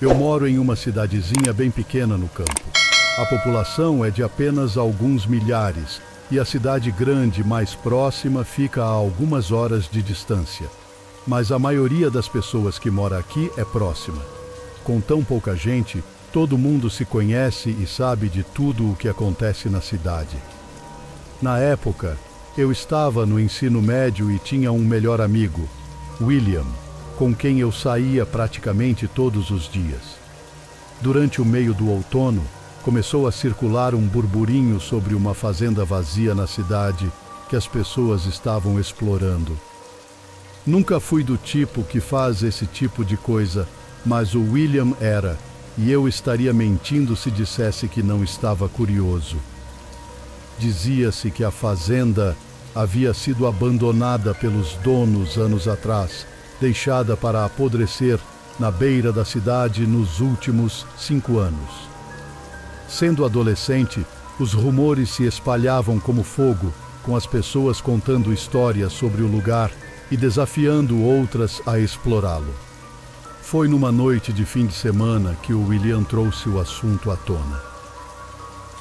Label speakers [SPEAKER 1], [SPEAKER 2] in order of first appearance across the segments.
[SPEAKER 1] Eu moro em uma cidadezinha bem pequena no campo. A população é de apenas alguns milhares e a cidade grande mais próxima fica a algumas horas de distância. Mas a maioria das pessoas que mora aqui é próxima. Com tão pouca gente, todo mundo se conhece e sabe de tudo o que acontece na cidade. Na época, eu estava no ensino médio e tinha um melhor amigo, William, com quem eu saía praticamente todos os dias. Durante o meio do outono, começou a circular um burburinho sobre uma fazenda vazia na cidade que as pessoas estavam explorando. Nunca fui do tipo que faz esse tipo de coisa, mas o William era, e eu estaria mentindo se dissesse que não estava curioso. Dizia-se que a fazenda havia sido abandonada pelos donos anos atrás, deixada para apodrecer na beira da cidade nos últimos 5 anos. Sendo adolescente, os rumores se espalhavam como fogo, com as pessoas contando histórias sobre o lugar e desafiando outras a explorá-lo. Foi numa noite de fim de semana que o William trouxe o assunto à tona.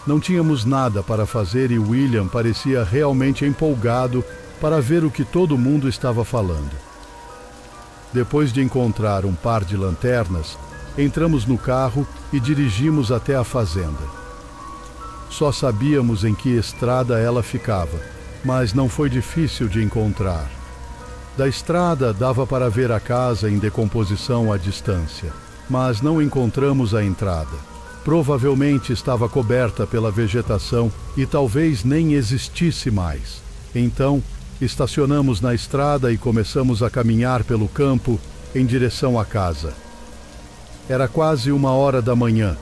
[SPEAKER 1] Não tínhamos nada para fazer e William parecia realmente empolgado para ver o que todo mundo estava falando. Depois de encontrar um par de lanternas, entramos no carro e dirigimos até a fazenda. Só sabíamos em que estrada ela ficava, mas não foi difícil de encontrar. Da estrada dava para ver a casa em decomposição à distância, mas não encontramos a entrada. Provavelmente estava coberta pela vegetação e talvez nem existisse mais. Então, estacionamos na estrada e começamos a caminhar pelo campo em direção à casa. Era quase 1h da manhã,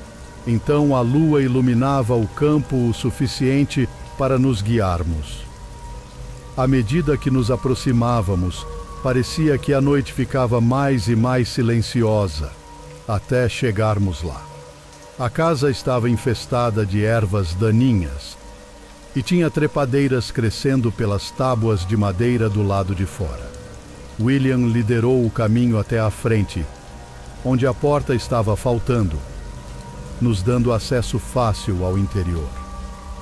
[SPEAKER 1] então a lua iluminava o campo o suficiente para nos guiarmos. À medida que nos aproximávamos, parecia que a noite ficava mais e mais silenciosa, até chegarmos lá. A casa estava infestada de ervas daninhas e tinha trepadeiras crescendo pelas tábuas de madeira do lado de fora. William liderou o caminho até a frente, onde a porta estava faltando, nos dando acesso fácil ao interior.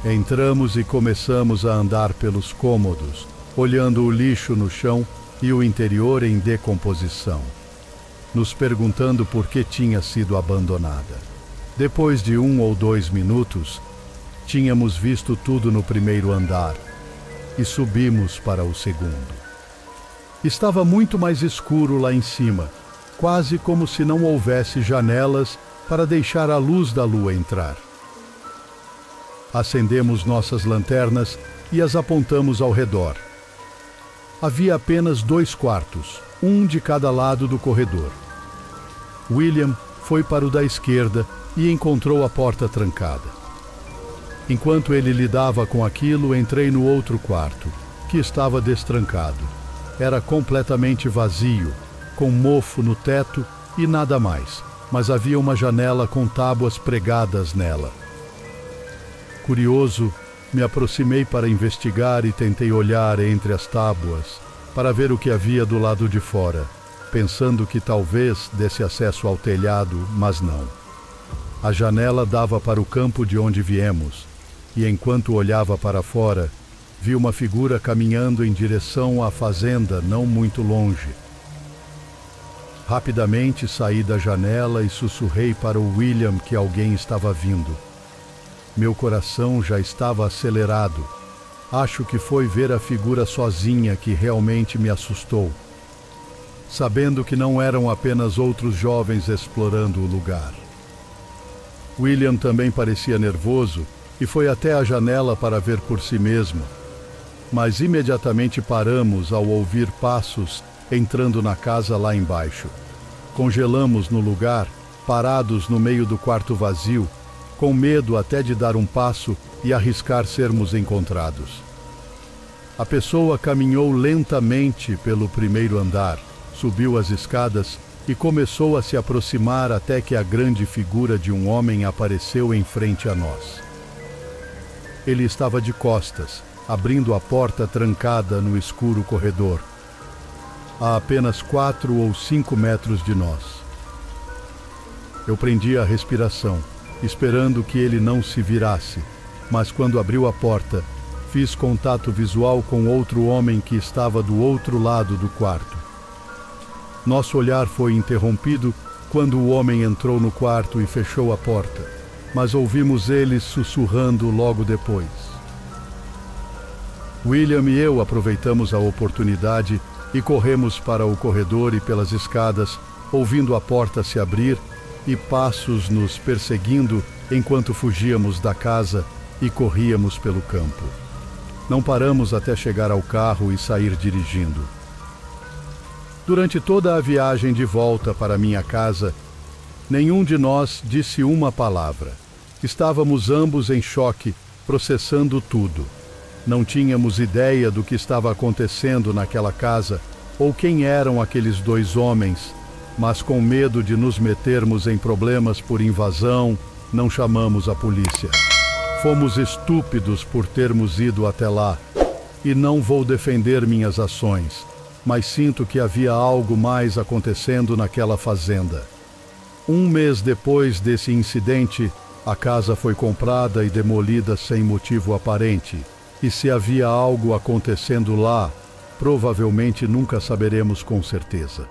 [SPEAKER 1] Entramos e começamos a andar pelos cômodos, olhando o lixo no chão e o interior em decomposição, nos perguntando por que tinha sido abandonada. Depois de 1 ou 2 minutos, tínhamos visto tudo no primeiro andar e subimos para o segundo. Estava muito mais escuro lá em cima, quase como se não houvesse janelas para deixar a luz da lua entrar. Acendemos nossas lanternas e as apontamos ao redor. Havia apenas 2 quartos, um de cada lado do corredor. William foi para o da esquerda e encontrou a porta trancada. Enquanto ele lidava com aquilo, entrei no outro quarto, que estava destrancado. Era completamente vazio, com mofo no teto e nada mais, mas havia uma janela com tábuas pregadas nela. Curioso, me aproximei para investigar e tentei olhar entre as tábuas para ver o que havia do lado de fora, pensando que talvez desse acesso ao telhado, mas não. A janela dava para o campo de onde viemos, e enquanto olhava para fora, vi uma figura caminhando em direção à fazenda não muito longe. Rapidamente saí da janela e sussurrei para o William que alguém estava vindo. Meu coração já estava acelerado. Acho que foi ver a figura sozinha que realmente me assustou, sabendo que não eram apenas outros jovens explorando o lugar. William também parecia nervoso e foi até a janela para ver por si mesmo, mas imediatamente paramos ao ouvir passos entrando na casa lá embaixo. Congelamos no lugar, parados no meio do quarto vazio, com medo até de dar um passo e arriscar sermos encontrados. A pessoa caminhou lentamente pelo primeiro andar, subiu as escadas e começou a se aproximar até que a grande figura de um homem apareceu em frente a nós. Ele estava de costas, abrindo a porta trancada no escuro corredor, a apenas 4 ou 5 metros de nós. Eu prendi a respiração, esperando que ele não se virasse, mas quando abriu a porta, fiz contato visual com outro homem que estava do outro lado do quarto. Nosso olhar foi interrompido quando o homem entrou no quarto e fechou a porta, mas ouvimos ele sussurrando logo depois. William e eu aproveitamos a oportunidade e corremos para o corredor e pelas escadas, ouvindo a porta se abrir e passos nos perseguindo enquanto fugíamos da casa e corríamos pelo campo. Não paramos até chegar ao carro e sair dirigindo. Durante toda a viagem de volta para minha casa, nenhum de nós disse uma palavra. Estávamos ambos em choque, processando tudo. Não tínhamos ideia do que estava acontecendo naquela casa ou quem eram aqueles dois homens, mas com medo de nos metermos em problemas por invasão, não chamamos a polícia. Fomos estúpidos por termos ido até lá, e não vou defender minhas ações, mas sinto que havia algo mais acontecendo naquela fazenda. Um mês depois desse incidente, a casa foi comprada e demolida sem motivo aparente, e se havia algo acontecendo lá, provavelmente nunca saberemos com certeza.